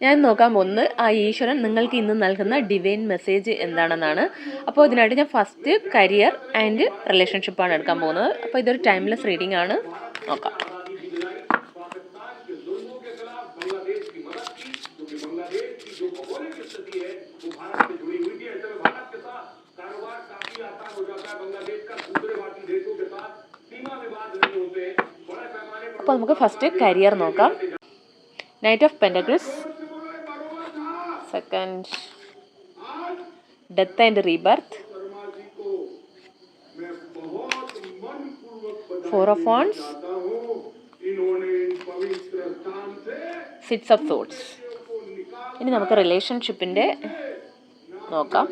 ഞാൻ നോക്കാൻ പോകുന്നത് ആ ഈശ്വരൻ നിങ്ങൾക്ക് ഇന്ന് നൽകുന്ന ഡിവൈൻ മെസ്സേജ് എന്താണെന്നാണ്. അപ്പോൾ ഇതിനായിട്ട് ഞാൻ ഫസ്റ്റ് കരിയർ ആൻഡ് റിലേഷൻഷിപ്പാണ് എടുക്കാൻ പോകുന്നത്. അപ്പോൾ ഇതൊരു ടൈംലെസ് റീഡിംഗ് ആണ്. നോക്കാം. അപ്പോൾ നമുക്ക് ഫസ്റ്റ് കരിയർ നോക്കാം. Knight of pentacles, second death and rebirth, four of wands, six of swords. ഇനി നമുക്ക് റിലേഷൻഷിപ്പിൻ്റെ നോക്കാം.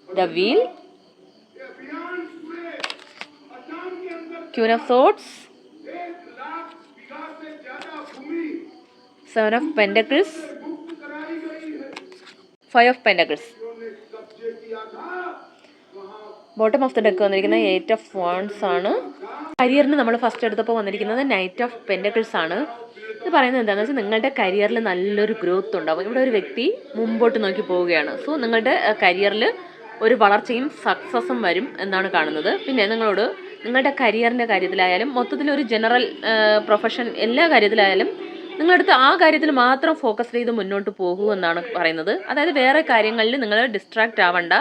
The wheel, queen of swords, seven of pentacles, five of pentacles. Bottom of the deck വന്നിരിക്കുന്നത് എയ്റ്റ് ഓഫ് വാണ്ട്സ് ആണ്. കരിയറിന് നമ്മൾ first എടുത്തപ്പോൾ വന്നിരിക്കുന്നത് നൈറ്റ് ഓഫ് പെന്റക്കിൾസ് ആണ്. ഇത് പറയുന്നത് എന്താണെന്ന് വെച്ചാൽ നിങ്ങളുടെ കരിയറിൽ നല്ലൊരു ഗ്രോത്ത് ഉണ്ടാകും. ഇവിടെ ഒരു വ്യക്തി മുമ്പോട്ട് നോക്കി പോവുകയാണ്. സോ നിങ്ങളുടെ കരിയറിൽ ഒരു വളർച്ചയും സക്സസ്സും വരും എന്നാണ് കാണുന്നത്. പിന്നെ നിങ്ങളോട് നിങ്ങളുടെ കരിയറിൻ്റെ കാര്യത്തിലായാലും മൊത്തത്തിലൊരു ജനറൽ പ്രൊഫഷൻ എല്ലാ കാര്യത്തിലായാലും നിങ്ങളടുത്ത് ആ കാര്യത്തിൽ മാത്രം ഫോക്കസ് ചെയ്ത് മുന്നോട്ട് പോകൂ എന്നാണ് പറയുന്നത്. അതായത് വേറെ കാര്യങ്ങളിൽ നിങ്ങൾ ഡിസ്ട്രാക്റ്റ് ആവണ്ട.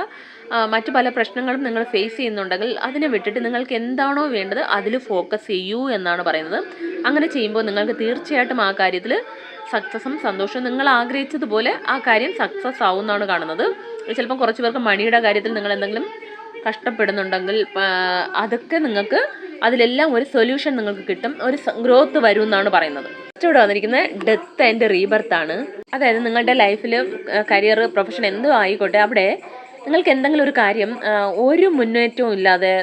മറ്റു പല പ്രശ്നങ്ങളും നിങ്ങൾ ഫേസ് ചെയ്യുന്നുണ്ടെങ്കിൽ അതിനെ വിട്ടിട്ട് നിങ്ങൾക്ക് എന്താണോ വേണ്ടത് അതിൽ ഫോക്കസ് ചെയ്യൂ എന്നാണ് പറയുന്നത്. അങ്ങനെ ചെയ്യുമ്പോൾ നിങ്ങൾക്ക് തീർച്ചയായിട്ടും ആ കാര്യത്തിൽ സക്സസ്സും സന്തോഷവും നിങ്ങൾ ആഗ്രഹിച്ചതുപോലെ ആ കാര്യം സക്സസ് ആവുമെന്നാണ് കാണുന്നത്. ചിലപ്പം കുറച്ച് പേർക്ക് മണിയുടെ കാര്യത്തിൽ നിങ്ങൾ എന്തെങ്കിലും കഷ്ടപ്പെടുന്നുണ്ടെങ്കിൽ അതൊക്കെ നിങ്ങൾക്ക് അതിലെല്ലാം ഒരു സൊല്യൂഷൻ നിങ്ങൾക്ക് കിട്ടും, ഒരു ഗ്രോത്ത് വരും എന്നാണ് പറയുന്നത്. ഇവിടെ വന്നിരിക്കുന്നത് ഡെത്ത് ആൻഡ് റീബർത്ത് ആണ്. അതായത് നിങ്ങളുടെ ലൈഫിൽ കരിയർ പ്രൊഫഷൻ എന്തോ ആയിക്കോട്ടെ, അവിടെ നിങ്ങൾക്ക് എന്തെങ്കിലും ഒരു കാര്യം ഒരു മുന്നേറ്റവും ഇല്ലാതെ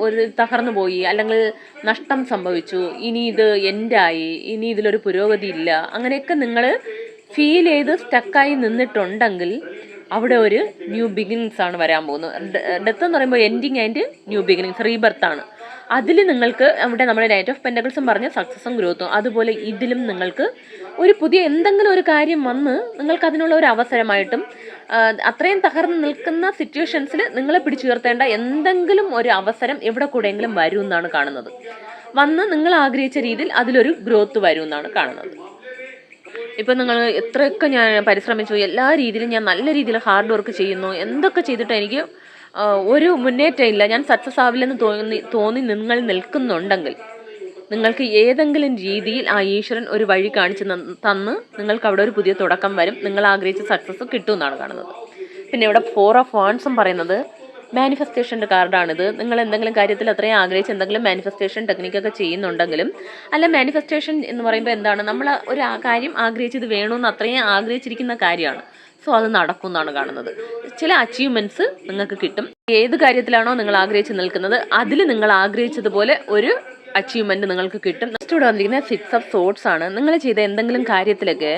ഒരു തകർന്നു പോയി, അല്ലെങ്കിൽ നഷ്ടം സംഭവിച്ചു, ഇനി ഇത് എൻഡായി, ഇനി ഇതിലൊരു പുരോഗതി ഇല്ല, അങ്ങനെയൊക്കെ നിങ്ങൾ ഫീൽ ചെയ്ത് സ്റ്റക്കായി നിന്നിട്ടുണ്ടെങ്കിൽ അവിടെ ഒരു ന്യൂ ബിഗിനിങ്സ് ആണ് വരാൻ പോകുന്നത്. ഡെത്ത് എന്ന് പറയുമ്പോൾ ending and new beginnings, rebirth ആണ്. അതിൽ നിങ്ങൾക്ക് അവിടെ നമ്മുടെ നൈറ്റ് ഓഫ് പെന്റക്കിൾസും പറഞ്ഞ സക്സസും ഗ്രോത്തും, അതുപോലെ ഇതിലും നിങ്ങൾക്ക് ഒരു പുതിയ എന്തെങ്കിലും ഒരു കാര്യം വന്ന് നിങ്ങൾക്ക് അതിനുള്ള ഒരു അവസരമായിട്ടും അത്രയും തകർന്ന് നിൽക്കുന്ന സിറ്റുവേഷൻസിൽ നിങ്ങളെ പിടിച്ചുയർത്തേണ്ട എന്തെങ്കിലും ഒരു അവസരം എവിടെ കൂടെയെങ്കിലും വരും എന്നാണ് കാണുന്നത്. വന്ന് നിങ്ങൾ ആഗ്രഹിച്ച രീതിയിൽ അതിലൊരു ഗ്രോത്ത് വരും എന്നാണ് കാണുന്നത്. ഇപ്പം നിങ്ങൾ എത്രയൊക്കെ ഞാൻ പരിശ്രമിച്ചു, എല്ലാ രീതിയിലും ഞാൻ നല്ല രീതിയിൽ ഹാർഡ് വർക്ക് ചെയ്യുന്നു, എന്തൊക്കെ ചെയ്തിട്ട് എനിക്ക് ഒരു മുന്നേറ്റം ഇല്ല, ഞാൻ സക്സസ് ആവില്ലെന്ന് തോന്നി നിങ്ങൾ നിൽക്കുന്നുണ്ടെങ്കിൽ നിങ്ങൾക്ക് ഏതെങ്കിലും രീതിയിൽ ആ ഈശ്വരൻ ഒരു വഴി കാണിച്ച് തന്ന് നിങ്ങൾക്ക് അവിടെ ഒരു പുതിയ തുടക്കം വരും, നിങ്ങൾ ആഗ്രഹിച്ച സക്സസ് കിട്ടുമെന്നാണ് കാണുന്നത്. പിന്നെ ഇവിടെ ഫോർ ഓഫ് വാണ്ട്സും പറയുന്നത് മാനിഫെസ്റ്റേഷൻ്റെ കാർഡാണിത്. നിങ്ങൾ എന്തെങ്കിലും കാര്യത്തിൽ അത്രയും ആഗ്രഹിച്ച് എന്തെങ്കിലും മാനിഫെസ്റ്റേഷൻ ടെക്നിക്കൊക്കെ ചെയ്യുന്നുണ്ടെങ്കിലും, അല്ല മാനിഫെസ്റ്റേഷൻ എന്ന് പറയുമ്പോൾ എന്താണ്, നമ്മൾ ഒരു കാര്യം ആഗ്രഹിച്ചത് വേണമെന്ന് അത്രയും ആഗ്രഹിച്ചിരിക്കുന്ന കാര്യമാണ്. സോ അത് നടക്കും എന്നാണ് കാണുന്നത്. ചില അച്ചീവ്മെൻറ്റ്സ് നിങ്ങൾക്ക് കിട്ടും. ഏത് കാര്യത്തിലാണോ നിങ്ങൾ ആഗ്രഹിച്ച് നിൽക്കുന്നത് അതിൽ നിങ്ങൾ ആഗ്രഹിച്ചതുപോലെ ഒരു അച്ചീവ്മെൻറ്റ് നിങ്ങൾക്ക് കിട്ടും. നെക്സ്റ്റ് ഇവിടെ വന്നിരിക്കുന്നത് സിക്സ് ഓഫ് സോർഡ്സ് ആണ്. നിങ്ങൾ ചെയ്ത എന്തെങ്കിലും കാര്യത്തിലൊക്കെ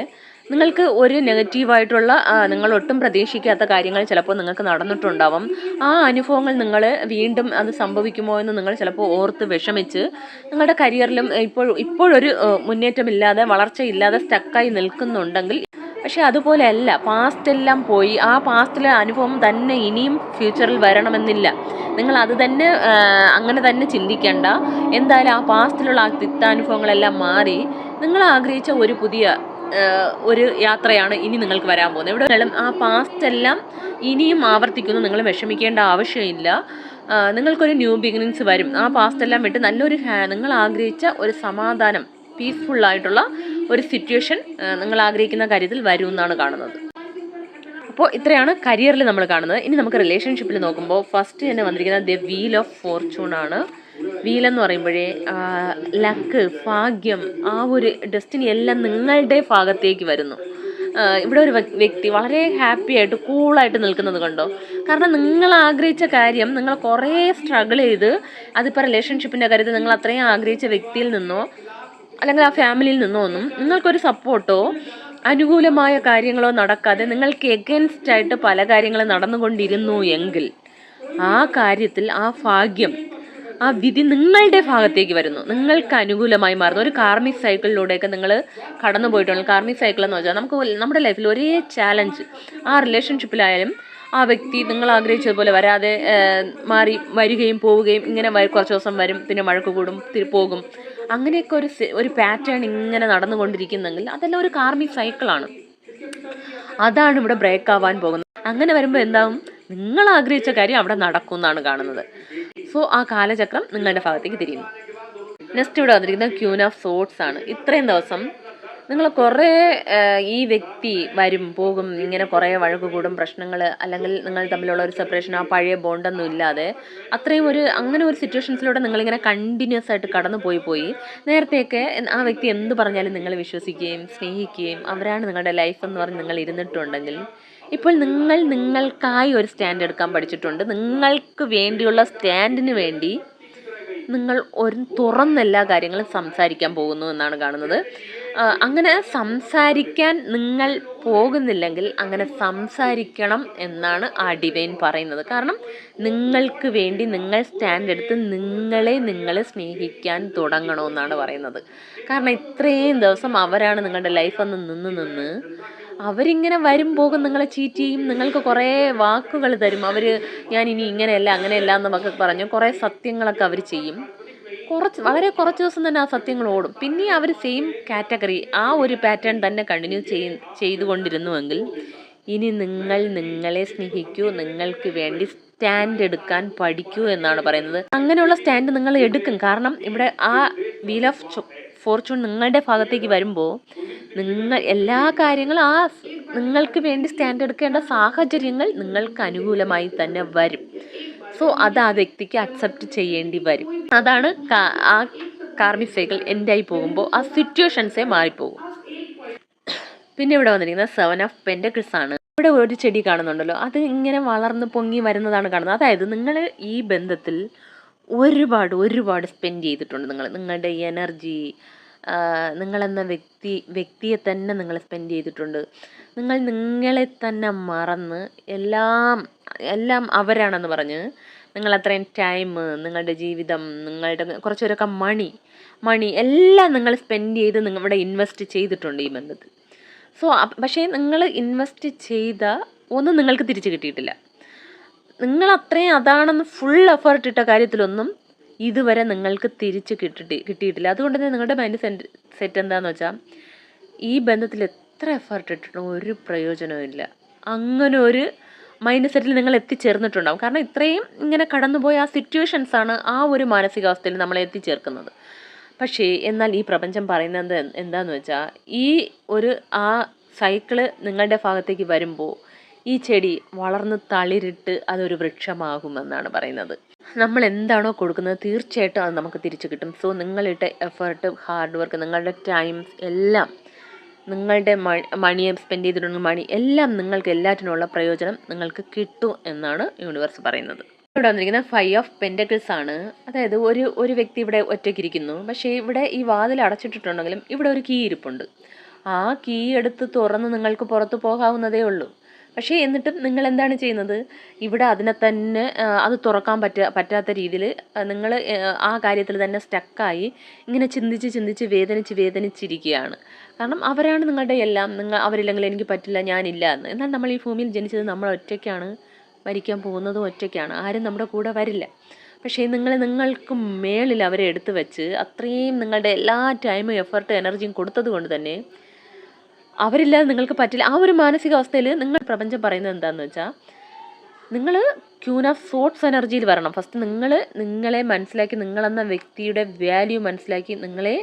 നിങ്ങൾക്ക് ഒരു നെഗറ്റീവായിട്ടുള്ള നിങ്ങൾ ഒട്ടും പ്രതീക്ഷിക്കാത്ത കാര്യങ്ങൾ ചിലപ്പോൾ നിങ്ങൾക്ക് നടന്നിട്ടുണ്ടാവും. ആ അനുഭവങ്ങൾ നിങ്ങൾ വീണ്ടും അത് സംഭവിക്കുമോ എന്ന് നിങ്ങൾ ചിലപ്പോൾ ഓർത്ത് വിഷമിച്ച് നിങ്ങളുടെ കരിയറിലും ഇപ്പോഴൊരു മുന്നേറ്റമില്ലാതെ വളർച്ചയില്ലാതെ സ്റ്റക്കായി നിൽക്കുന്നുണ്ടെങ്കിൽ, പക്ഷെ അതുപോലെയല്ല, പാസ്റ്റെല്ലാം പോയി, ആ പാസ്റ്റിലെ അനുഭവം തന്നെ ഇനിയും ഫ്യൂച്ചറിൽ വരണമെന്നില്ല. നിങ്ങൾ അത് തന്നെ അങ്ങനെ തന്നെ ചിന്തിക്കേണ്ട. എന്തായാലും ആ പാസ്റ്റിലുള്ള ആ തിക്താനുഭവങ്ങളെല്ലാം മാറി നിങ്ങൾ ആഗ്രഹിച്ച ഒരു പുതിയ ഒരു യാത്രയാണ് ഇനി നിങ്ങൾക്ക് വരാൻ പോകുന്നത്. ഇവിടെ ആ പാസ്റ്റ് എല്ലാം ഇനിയും ആവർത്തിക്കുന്നു, നിങ്ങൾ വിഷമിക്കേണ്ട ആവശ്യമില്ല. നിങ്ങൾക്കൊരു ന്യൂ ബിഗിനിങ്സ് വരും. ആ പാസ്റ്റ് എല്ലാം വിട്ട് നല്ലൊരു നിങ്ങൾ ആഗ്രഹിച്ച ഒരു സമാധാനം, പീസ്ഫുള്ളായിട്ടുള്ള ഒരു സിറ്റുവേഷൻ നിങ്ങൾ ആഗ്രഹിക്കുന്ന കാര്യത്തിൽ വരും എന്നാണ് കാണുന്നത്. അപ്പോൾ ഇത്രയാണ് കരിയറിൽ നമ്മൾ കാണുന്നത്. ഇനി നമുക്ക് റിലേഷൻഷിപ്പിൽ നോക്കുമ്പോൾ ഫസ്റ്റ് തന്നെ വന്നിരിക്കുന്നത് ദ വീൽ ഓഫ് ഫോർച്യൂൺ ആണ്. വീൽ എന്ന് പറയുമ്പോഴേ ലക്ക്, ഭാഗ്യം, ആ ഒരു ഡെസ്റ്റിനി എല്ലാം നിങ്ങളുടെ ഭാഗത്തേക്ക് വരുന്നു. ഇവിടെ ഒരു വ്യക്തി വളരെ ഹാപ്പി ആയിട്ട് കൂളായിട്ട് നിൽക്കുന്നത് കണ്ടോ? കാരണം നിങ്ങൾ ആഗ്രഹിച്ച കാര്യം നിങ്ങൾ കുറേ സ്ട്രഗിൾ ചെയ്ത്, അതിപ്പോൾ റിലേഷൻഷിപ്പിൻ്റെ കാര്യത്തിൽ നിങ്ങൾ അത്രയും ആഗ്രഹിച്ച വ്യക്തിയിൽ നിന്നോ അല്ലെങ്കിൽ ആ ഫാമിലിയിൽ നിന്നോ ഒന്നും നിങ്ങൾക്കൊരു സപ്പോർട്ടോ അനുകൂലമായ കാര്യങ്ങളോ നടക്കാതെ നിങ്ങൾക്ക് എഗൻസ്റ്റ് ആയിട്ട് പല കാര്യങ്ങളും നടന്നുകൊണ്ടിരുന്നു എങ്കിൽ ആ കാര്യത്തിൽ ആ ഭാഗ്യം ആ വിധി നിങ്ങളുടെ ഭാഗത്തേക്ക് വരുന്നു, നിങ്ങൾക്ക് അനുകൂലമായി മാറുന്നു. ഒരു കാർമിക് സൈക്കിളിലൂടെയൊക്കെ നിങ്ങൾ കടന്നു പോയിട്ടുണ്ട്. കാർമിക് സൈക്കിൾ എന്ന് വെച്ചാൽ നമുക്ക് നമ്മുടെ ലൈഫിൽ ഒരേ ചാലഞ്ച്, ആ റിലേഷൻഷിപ്പിലായാലും ആ വ്യക്തി നിങ്ങൾ ആഗ്രഹിച്ചതുപോലെ വരാതെ മാറി വരികയും പോവുകയും, ഇങ്ങനെ കുറച്ച് ദിവസം വരും, പിന്നെ വഴക്ക് കൂടും, പോകും, അങ്ങനെയൊക്കെ ഒരു പാറ്റേൺ ഇങ്ങനെ നടന്നുകൊണ്ടിരിക്കുന്നെങ്കിൽ അതെല്ലാം ഒരു കാർമിക് സൈക്കിളാണ്. അതാണ് ഇവിടെ ബ്രേക്ക് ആവാൻ പോകുന്നത്. അങ്ങനെ വരുമ്പോൾ എന്താവും, നിങ്ങൾ ആഗ്രഹിച്ച കാര്യം അവിടെ നടക്കും എന്നാണ് കാണുന്നത്. സോ ആ കാലചക്രം നിങ്ങളുടെ ഭാഗത്തേക്ക് തിരിയുന്നു. നെക്സ്റ്റ് ഇവിടെ വന്നിരിക്കുന്നത് ക്യൂൻ ഓഫ് സോർട്സ് ആണ്. ഇത്രയും ദിവസം നിങ്ങൾ കുറേ ഈ വ്യക്തി വരും പോകും, ഇങ്ങനെ കുറേ വഴക്ക് കൂടും, പ്രശ്നങ്ങൾ, അല്ലെങ്കിൽ നിങ്ങൾ തമ്മിലുള്ള ഒരു സെപ്പറേഷൻ, ആ പഴയ ബോണ്ടൊന്നും ഇല്ലാതെ അത്രയും അങ്ങനെ ഒരു സിറ്റുവേഷൻസിലൂടെ നിങ്ങളിങ്ങനെ കണ്ടിന്യൂസ് ആയിട്ട് കടന്നു പോയി നേരത്തെയൊക്കെ ആ വ്യക്തി എന്ത് പറഞ്ഞാലും നിങ്ങൾ വിശ്വസിക്കുകയും സ്നേഹിക്കുകയും അവരാണ് നിങ്ങളുടെ ലൈഫ് എന്ന് പറഞ്ഞ് നിങ്ങൾ ഇരുന്നിട്ടുണ്ടെങ്കിൽ, ഇപ്പോൾ നിങ്ങൾക്കായി ഒരു സ്റ്റാൻഡ് എടുക്കാൻ പഠിച്ചിട്ടുണ്ട്. നിങ്ങൾക്ക് വേണ്ടിയുള്ള സ്റ്റാൻഡിന് വേണ്ടി നിങ്ങൾ തുറന്ന് എല്ലാ കാര്യങ്ങളും സംസാരിക്കാൻ പോകുന്നു എന്നാണ് കാണുന്നത്. അങ്ങനെ സംസാരിക്കാൻ നിങ്ങൾ പോകുന്നില്ലെങ്കിൽ അങ്ങനെ സംസാരിക്കണം എന്നാണ് ആ ഡിവൈൻ പറയുന്നത്. കാരണം നിങ്ങൾക്ക് വേണ്ടി നിങ്ങൾ സ്റ്റാൻഡ് എടുത്ത് നിങ്ങൾ സ്നേഹിക്കാൻ തുടങ്ങണമെന്നാണ് പറയുന്നത്. കാരണം ഇത്രയും ദിവസം അവരാണ് നിങ്ങളുടെ ലൈഫെന്ന് നിന്ന് അവരിങ്ങനെ വരും പോകും, നിങ്ങളെ ചീറ്റ് ചെയ്യും, നിങ്ങൾക്ക് കുറേ വാക്കുകൾ തരും. ഞാൻ ഇനി ഇങ്ങനെയല്ല അങ്ങനെയല്ല എന്നൊക്കെ പറഞ്ഞ് കുറേ സത്യങ്ങളൊക്കെ അവർ ചെയ്യും. വളരെ കുറച്ച് ദിവസം തന്നെ ആ സത്യങ്ങൾ ഓടും. പിന്നെ അവർ സെയിം കാറ്റഗറി, ആ ഒരു പാറ്റേൺ തന്നെ കണ്ടിന്യൂ ചെയ്തുകൊണ്ടിരുന്നുവെങ്കിൽ ഇനി നിങ്ങളെ സ്നേഹിക്കൂ, നിങ്ങൾക്ക് വേണ്ടി സ്റ്റാൻഡ് എടുക്കാൻ പഠിക്കൂ എന്നാണ് പറയുന്നത്. അങ്ങനെയുള്ള സ്റ്റാൻഡ് നിങ്ങൾ എടുക്കും. കാരണം ഇവിടെ ആ വീൽ ഓഫ് ഫോർച്യൂൺ നിങ്ങളുടെ ഭാഗത്തേക്ക് വരുമ്പോൾ എല്ലാ കാര്യങ്ങളും നിങ്ങൾക്ക് വേണ്ടി സ്റ്റാൻഡ് എടുക്കേണ്ട സാഹചര്യങ്ങൾ നിങ്ങൾക്ക് അനുകൂലമായി തന്നെ വരും. സോ അത് ആ വ്യക്തിക്ക് അക്സെപ്റ്റ് ചെയ്യേണ്ടി വരും. അതാണ് ആ കാർമിക് സൈക്കിൾ എൻഡായി പോകുമ്പോൾ ആ സിറ്റുവേഷൻസേ മാറിപ്പോകും. പിന്നെ ഇവിടെ വന്നിരിക്കുന്നത് 7 ഓഫ് പെന്റക്കിൾസ് ആണ്. ഇവിടെ ഒരു ചെടി കാണുന്നുണ്ടല്ലോ, അത് ഇങ്ങനെ വളർന്ന് പൊങ്ങി വരുന്നതാണ് കാണുന്നത്. അതായത് നിങ്ങൾ ഈ ബന്ധത്തിൽ ഒരുപാട് സ്പെൻഡ് ചെയ്തിട്ടുണ്ട്. നിങ്ങളുടെ എനർജി, നിങ്ങളെന്ന വ്യക്തിയെ തന്നെ നിങ്ങൾ സ്പെൻഡ് ചെയ്തിട്ടുണ്ട്. നിങ്ങളെ തന്നെ മറന്ന് എല്ലാം അവരാണെന്ന് പറഞ്ഞ് നിങ്ങൾ അത്രയും ടൈം, നിങ്ങളുടെ ജീവിതം, നിങ്ങളുടെ കുറച്ചൊരൊക്കെ മണി എല്ലാം നിങ്ങൾ സ്പെൻഡ് ചെയ്ത് നിങ്ങളുടെ ഇൻവെസ്റ്റ് ചെയ്തിട്ടുണ്ട് ഈ ബന്ധത്തിൽ. സോ പക്ഷേ നിങ്ങൾ ഇൻവെസ്റ്റ് ചെയ്ത ഒന്നും നിങ്ങൾക്ക് തിരിച്ചു കിട്ടിയിട്ടില്ല. നിങ്ങൾ അത്രയും അതാണെന്ന് ഫുൾ എഫേർട്ട് ഇട്ട കാര്യത്തിലൊന്നും ഇതുവരെ നിങ്ങൾക്ക് തിരിച്ച് കിട്ടിയിട്ടില്ല. അതുകൊണ്ട് തന്നെ നിങ്ങളുടെ മൈൻഡ് സെറ്റ് എന്താണെന്ന് വെച്ചാൽ, ഈ ബന്ധത്തിൽ എത്ര എഫേർട്ട് ഇട്ടിട്ടും ഒരു പ്രയോജനവും ഇല്ല. അങ്ങനെ ഒരു മൈൻഡ് സെറ്റിൽ നിങ്ങൾ എത്തിച്ചേർന്നിട്ടുണ്ടാവും. കാരണം ഇത്രയും ഇങ്ങനെ കടന്നുപോയ ആ സിറ്റുവേഷൻസാണ് ആ ഒരു മാനസികാവസ്ഥയിൽ നമ്മളെ എത്തിച്ചേർക്കുന്നത്. പക്ഷേ എന്നാൽ ഈ പ്രപഞ്ചം പറയുന്നത് എന്താന്ന് വെച്ചാൽ, ആ സൈക്കിള് നിങ്ങളുടെ ഭാഗത്തേക്ക് വരുമ്പോൾ ഈ ചെടി വളർന്ന് തളിരിട്ട് അതൊരു വൃക്ഷമാകുമെന്നാണ് പറയുന്നത്. നമ്മൾ എന്താണോ കൊടുക്കുന്നത് തീർച്ചയായിട്ടും അത് നമുക്ക് തിരിച്ചു കിട്ടും. സോ നിങ്ങളിട്ട എഫേർട്ട്, ഹാർഡ് വർക്ക്, നിങ്ങളുടെ ടൈംസ് എല്ലാം, നിങ്ങളുടെ മണിയെ സ്പെൻഡ് ചെയ്തിട്ടുണ്ടെങ്കിൽ എല്ലാം നിങ്ങൾക്ക് എല്ലാറ്റിനുള്ള പ്രയോജനം നിങ്ങൾക്ക് കിട്ടും എന്നാണ് യൂണിവേഴ്സ് പറയുന്നത്. ഇവിടെ വന്നിരിക്കുന്നത് 5 ഓഫ് പെന്റക്കിൾസ് ആണ്. അതായത് ഒരു വ്യക്തി ഇവിടെ ഒറ്റയ്ക്കിരിക്കുന്നു. പക്ഷേ ഇവിടെ ഈ വാതിൽ അടച്ചിട്ടിട്ടുണ്ടെങ്കിലും ഇവിടെ ഒരു കീ ഇരിപ്പുണ്ട്. ആ കീ എടുത്ത് തുറന്ന് നിങ്ങൾക്ക് പുറത്ത് പോകാവുന്നതേ ഉള്ളൂ. പക്ഷേ എന്നിട്ടും നിങ്ങൾ എന്താണ് ചെയ്യുന്നത്, ഇവിടെ അതിനെ തന്നെ അത് തുറക്കാൻ പറ്റാത്ത രീതിയിൽ നിങ്ങൾ ആ കാര്യത്തിൽ തന്നെ സ്റ്റക്കായി ഇങ്ങനെ ചിന്തിച്ച് വേദനിച്ചിരിക്കുകയാണ്. കാരണം അവരാണ് നിങ്ങളുടെ എല്ലാം. അവരില്ലെങ്കിൽ എനിക്ക് പറ്റില്ല, ഞാനില്ല എന്ന്. എന്നാൽ നമ്മൾ ഈ ഭൂമിയിൽ ജനിച്ചത് നമ്മൾ ഒറ്റയ്ക്കാണ്, മരിക്കാൻ പോകുന്നതും ഒറ്റയ്ക്കാണ്. ആരും നമ്മുടെ കൂടെ വരില്ല. പക്ഷേ നിങ്ങൾക്ക് മേളിൽ അവരെ എടുത്തു വെച്ച് അത്രയും നിങ്ങളുടെ എല്ലാ ടൈമും എഫർട്ടും എനർജിയും കൊടുത്തത് കൊണ്ട് തന്നെ അവരില്ലാതെ നിങ്ങൾക്ക് പറ്റില്ല. ആ ഒരു മാനസികാവസ്ഥയിൽ പ്രപഞ്ചം പറയുന്നത് എന്താണെന്ന് വെച്ചാൽ, നിങ്ങൾ ക്യൂൻ ഓഫ് സോർട്സ് എനർജിയിൽ വരണം. ഫസ്റ്റ് നിങ്ങളെ മനസ്സിലാക്കി, നിങ്ങളെന്ന വ്യക്തിയുടെ വാല്യൂ മനസ്സിലാക്കി നിങ്ങളെ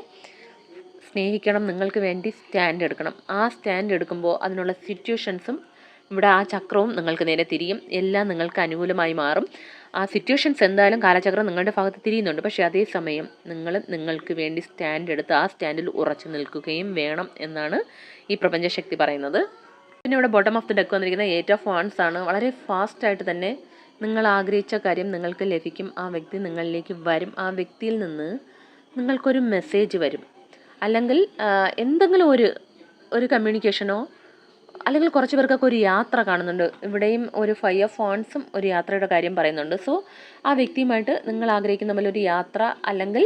സ്നേഹിക്കണം, നിങ്ങൾക്ക് വേണ്ടി സ്റ്റാൻഡ് എടുക്കണം. ആ സ്റ്റാൻഡ് എടുക്കുമ്പോൾ അതിനുള്ള സിറ്റുവേഷൻസും ഇവിടെ ആ ചക്രവും നിങ്ങൾക്ക് നേരെ തിരിയും. എല്ലാം നിങ്ങൾക്ക് അനുകൂലമായി മാറും. ആ സിറ്റുവേഷൻസ് എന്തായാലും കാലചക്രം നിങ്ങളുടെ ഭാഗത്ത് തിരിയുന്നുണ്ട്. പക്ഷേ അതേസമയം നിങ്ങൾക്ക് വേണ്ടി സ്റ്റാൻഡ് എടുത്ത് ആ സ്റ്റാൻഡിൽ ഉറച്ചു നിൽക്കുകയും വേണം എന്നാണ് ഈ പ്രപഞ്ചശക്തി പറയുന്നത്. പിന്നെ ഇവിടെ ബോട്ടം ഓഫ് ദി ഡെക്ക് വന്നിരിക്കുന്നത് 8 ഓഫ് വാൻഡ്സ് ആണ്. വളരെ ഫാസ്റ്റായിട്ട് തന്നെ നിങ്ങൾ ആഗ്രഹിച്ച കാര്യം നിങ്ങൾക്ക് ലഭിക്കും. ആ വ്യക്തി നിങ്ങളിലേക്ക് വരും. ആ വ്യക്തിയിൽ നിന്ന് നിങ്ങൾക്കൊരു മെസ്സേജ് വരും. അല്ലെങ്കിൽ എന്തെങ്കിലും ഒരു കമ്മ്യൂണിക്കേഷനോ അല്ലെങ്കിൽ കുറച്ച് പേർക്കൊക്കെ ഒരു യാത്ര കാണുന്നുണ്ട്. ഇവിടെയും ഒരു 5 ഓഫ് വാണ്ട്സും ഒരു യാത്രയുടെ കാര്യം പറയുന്നുണ്ട്. സോ ആ വ്യക്തിയുമായിട്ട് നിങ്ങൾ ആഗ്രഹിക്കുന്ന പോലെ ഒരു യാത്ര അല്ലെങ്കിൽ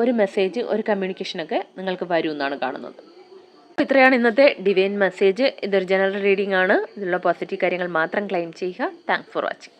ഒരു മെസ്സേജ്, ഒരു കമ്മ്യൂണിക്കേഷനൊക്കെ നിങ്ങൾക്ക് വരും എന്നാണ് കാണുന്നത്. ഇത്രയാണ് ഇന്നത്തെ ഡിവൈൻ മെസ്സേജ്. ഇതൊരു ജനറൽ റീഡിംഗ് ആണ്. ഇതിലുള്ള പോസിറ്റീവ് കാര്യങ്ങൾ മാത്രം ക്ലെയിം ചെയ്യുക. Thanks for watching.